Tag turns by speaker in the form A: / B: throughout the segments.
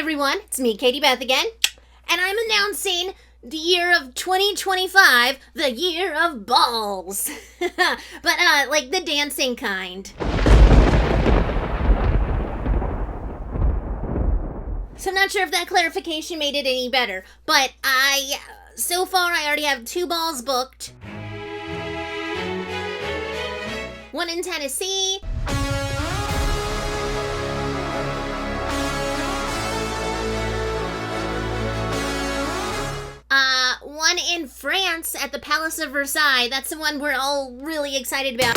A: everyone, it's me, Katie-Beth again, and I'm announcing the year of 2025, the year of balls. But, like the dancing kind. So I'm not sure if that clarification made it any better, but so far I already have 2 balls booked. One in Tennessee. One in France at the Palace of Versailles. That's the one we're all really excited about.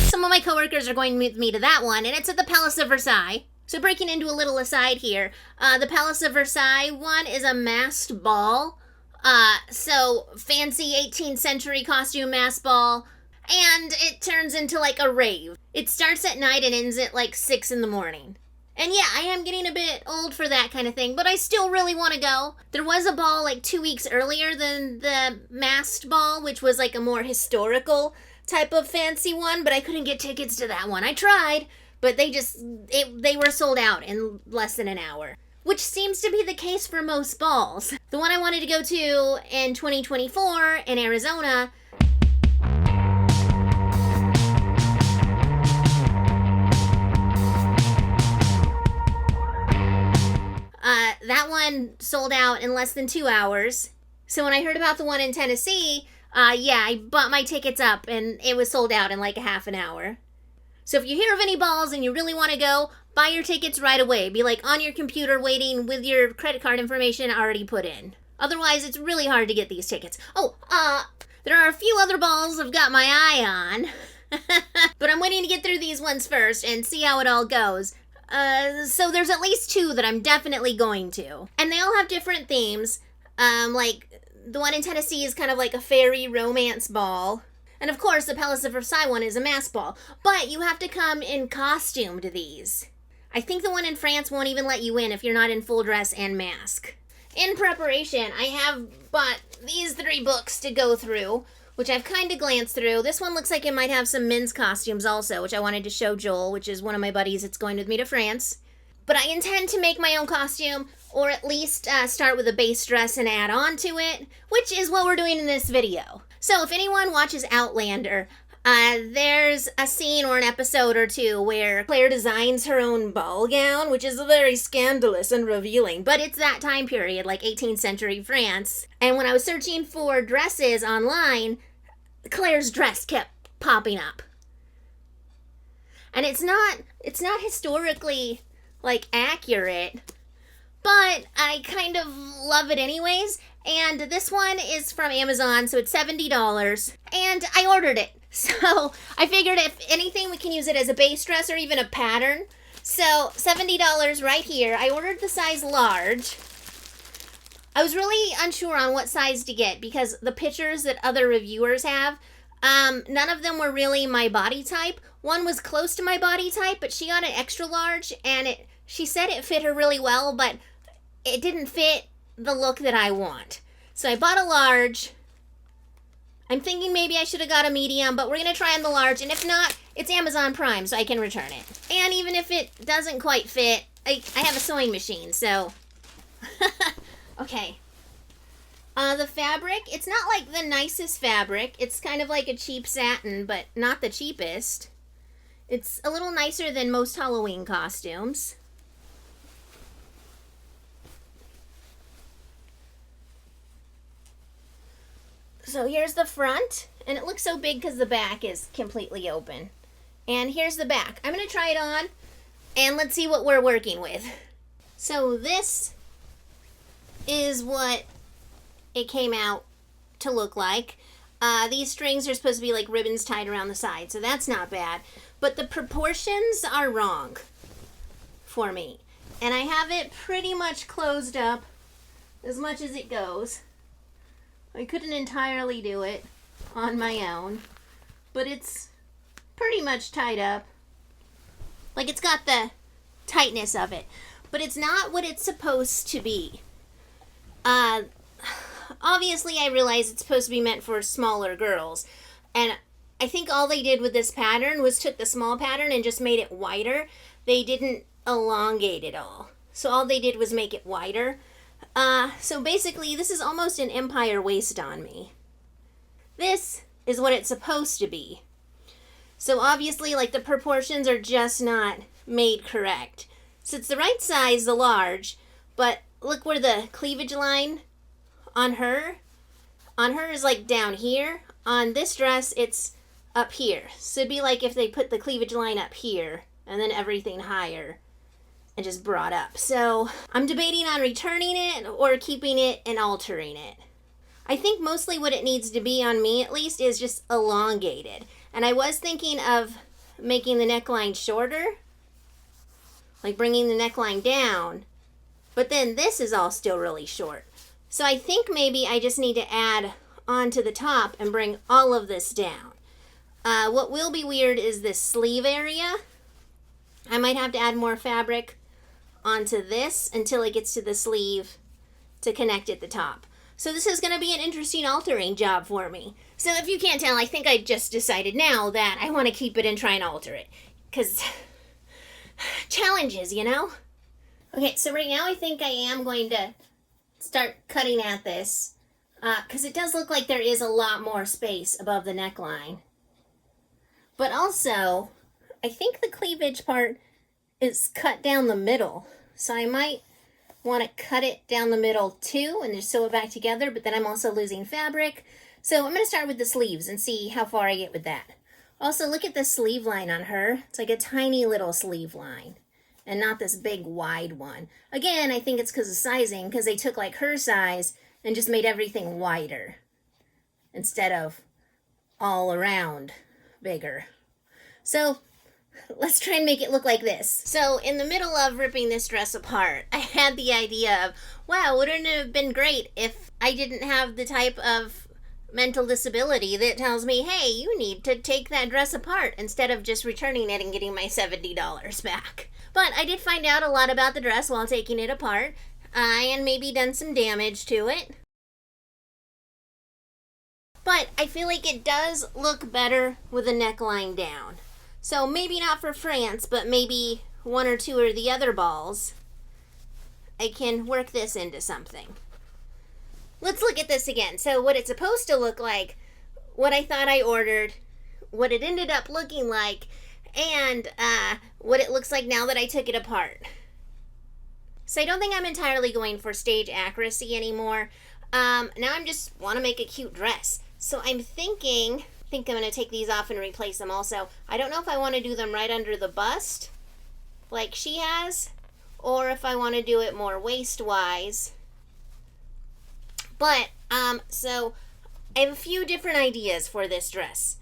A: Some of my coworkers are going with me to that one, and it's at the Palace of Versailles. So breaking into a little aside here, the Palace of Versailles one is a masked ball. So fancy 18th century costume masked ball. And it turns into like a rave. It starts at night and ends at like 6 in the morning. And yeah, I am getting a bit old for that kind of thing, but I still really want to go. There was a ball like 2 weeks earlier than the masked ball, which was like a more historical type of fancy one, but I couldn't get tickets to that one. I tried, but they were sold out in less than an hour. Which seems to be the case for most balls. The one I wanted to go to in 2024 in Arizona, that one sold out in less than 2 hours. So when I heard about the one in Tennessee, I bought my tickets up and it was sold out in like a half an hour. So if you hear of any balls and you really want to go, buy your tickets right away. Be like on your computer waiting with your credit card information already put in. Otherwise, it's really hard to get these tickets. There are a few other balls I've got my eye on. But I'm waiting to get through these ones first and see how it all goes. So there's at least 2 that I'm definitely going to. And they all have different themes. Like, the one in Tennessee is kind of like a fairy romance ball. And of course, the Palace of Versailles one is a mask ball. But you have to come in costume to these. I think the one in France won't even let you in if you're not in full dress and mask. In preparation, I have bought these 3 books to go through, which I've kind of glanced through. This one looks like it might have some men's costumes also, which I wanted to show Joel, which is one of my buddies that's going with me to France. But I intend to make my own costume, or at least start with a base dress and add on to it, which is what we're doing in this video. So if anyone watches Outlander, there's a scene or an episode or 2 where Claire designs her own ball gown, which is very scandalous and revealing, but it's that time period, like 18th century France. And when I was searching for dresses online, Claire's dress kept popping up. And it's not historically, like, accurate, but I kind of love it anyways. And this one is from Amazon, so it's $70, and I ordered it. So I figured if anything, we can use it as a base dress or even a pattern. So $70 right here. I ordered the size large. I was really unsure on what size to get because the pictures that other reviewers have, none of them were really my body type. One was close to my body type, but she got an extra large, and she said it fit her really well, but it didn't fit the look that I want. So I bought a large. I'm thinking maybe I should have got a medium, but we're going to try on the large, and if not, it's Amazon Prime, so I can return it. And even if it doesn't quite fit, I have a sewing machine, so... Okay. The fabric, it's not like the nicest fabric. It's kind of like a cheap satin, but not the cheapest. It's a little nicer than most Halloween costumes. So here's the front, and it looks so big because the back is completely open. And here's the back. I'm going to try it on, and let's see what we're working with. So this is what it came out to look like. These strings are supposed to be like ribbons tied around the side, so that's not bad. But the proportions are wrong for me. And I have it pretty much closed up as much as it goes. I couldn't entirely do it on my own, but it's pretty much tied up. Like, it's got the tightness of it, but it's not what it's supposed to be. Obviously, I realize it's supposed to be meant for smaller girls. And I think all they did with this pattern was took the small pattern and just made it wider. They didn't elongate it all. So all they did was make it wider. So basically, this is almost an empire waist on me. This is what it's supposed to be. So obviously, like, the proportions are just not made correct. So it's the right size, the large, but look where the cleavage line on her is like down here. On this dress, it's up here. So it'd be like if they put the cleavage line up here and then everything higher and just brought up. So I'm debating on returning it or keeping it and altering it. I think mostly what it needs to be, on me at least, is just elongated. And I was thinking of making the neckline shorter, like bringing the neckline down, but then this is all still really short. So I think maybe I just need to add onto the top and bring all of this down. What will be weird is this sleeve area. I might have to add more fabric onto this until it gets to the sleeve to connect at the top. So this is going to be an interesting altering job for me. So if you can't tell, I think I just decided now that I want to keep it and try and alter it. Because challenges, you know? Okay, so right now I think I am going to start cutting at this. Because it does look like there is a lot more space above the neckline. But also, I think the cleavage part is cut down the middle. So I might want to cut it down the middle too and just sew it back together, but then I'm also losing fabric. So I'm going to start with the sleeves and see how far I get with that. Also, look at the sleeve line on her. It's like a tiny little sleeve line and not this big wide one. Again, I think it's because of sizing, because they took like her size and just made everything wider instead of all around bigger. So let's try and make it look like this. So in the middle of ripping this dress apart, I had the idea of, wow, wouldn't it have been great if I didn't have the type of mental disability that tells me, hey, you need to take that dress apart, instead of just returning it and getting my $70 back. But I did find out a lot about the dress while taking it apart, and maybe done some damage to it. But I feel like it does look better with the neckline down. So maybe not for France, but maybe one or two of the other balls, I can work this into something. Let's look at this again. So what it's supposed to look like, what I thought I ordered, what it ended up looking like, and what it looks like now that I took it apart. So I don't think I'm entirely going for stage accuracy anymore. Now I'm just want to make a cute dress. So I'm thinking, I'm going to take these off and replace them also. I don't know if I want to do them right under the bust, like she has, or if I want to do it more waist-wise. But, so I have a few different ideas for this dress.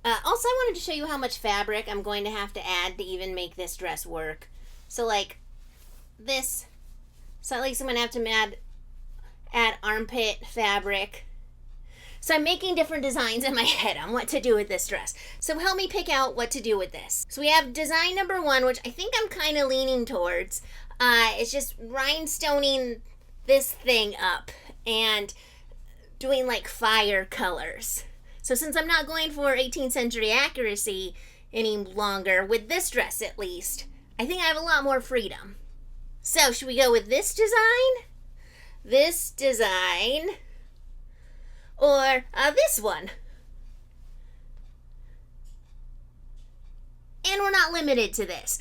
A: Also, I wanted to show you how much fabric I'm going to have to add to even make this dress work. So, like, this. So, at least I'm going to have to add armpit fabric. So, I'm making different designs in my head on what to do with this dress. So, help me pick out what to do with this. So, we have design number 1, which I think I'm kind of leaning towards. It's just rhinestoning this thing up and doing like fire colors. So since I'm not going for 18th century accuracy any longer, with this dress at least, I think I have a lot more freedom. So should we go with this design, or this one? And we're not limited to this.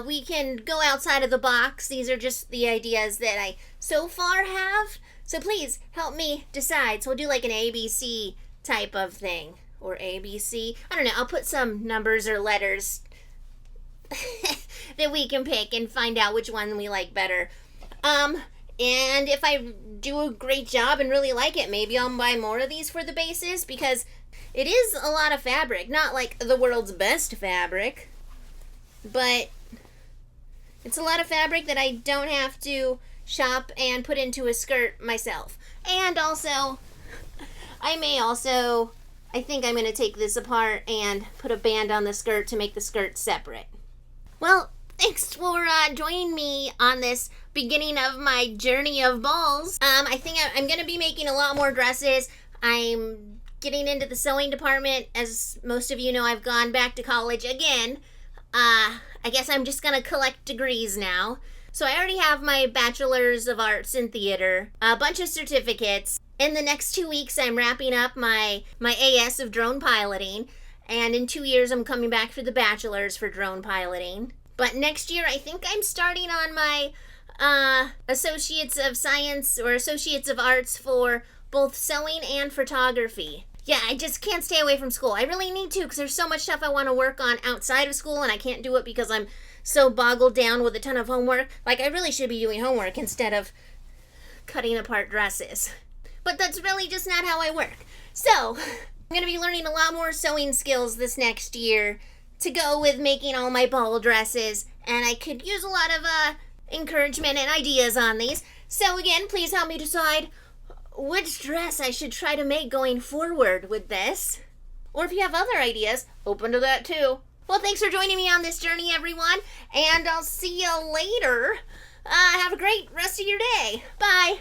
A: We can go outside of the box. These are just the ideas that I so far have. So please help me decide. So we'll do like an ABC type of thing. Or ABC. I don't know. I'll put some numbers or letters that we can pick and find out which one we like better. And if I do a great job and really like it, maybe I'll buy more of these for the bases, because it is a lot of fabric. Not like the world's best fabric, but it's a lot of fabric that I don't have to shop and put into a skirt myself. And also, I think I'm going to take this apart and put a band on the skirt to make the skirt separate. Well, Thanks for joining me on this beginning of my journey of balls. I think I'm going to be making a lot more dresses. I'm getting into the sewing department. As most of you know, I've gone back to college again. I guess I'm just going to collect degrees now. So I already have my Bachelor's of Arts in Theater, a bunch of certificates. In the next 2 weeks, I'm wrapping up my AS of drone piloting. And in 2 years, I'm coming back for the Bachelor's for drone piloting. But next year, I think I'm starting on my Associates of Science or Associates of Arts for both sewing and photography. Yeah, I just can't stay away from school. I really need to because there's so much stuff I want to work on outside of school, and I can't do it because I'm so boggled down with a ton of homework. Like, I really should be doing homework instead of cutting apart dresses. But that's really just not how I work. So, I'm going to be learning a lot more sewing skills this next year to go with making all my ball dresses, and I could use a lot of encouragement and ideas on these. So again, please help me decide which dress I should try to make going forward with this. Or if you have other ideas, open to that too. Well, thanks for joining me on this journey, everyone, and I'll see you later. Have a great rest of your day. Bye.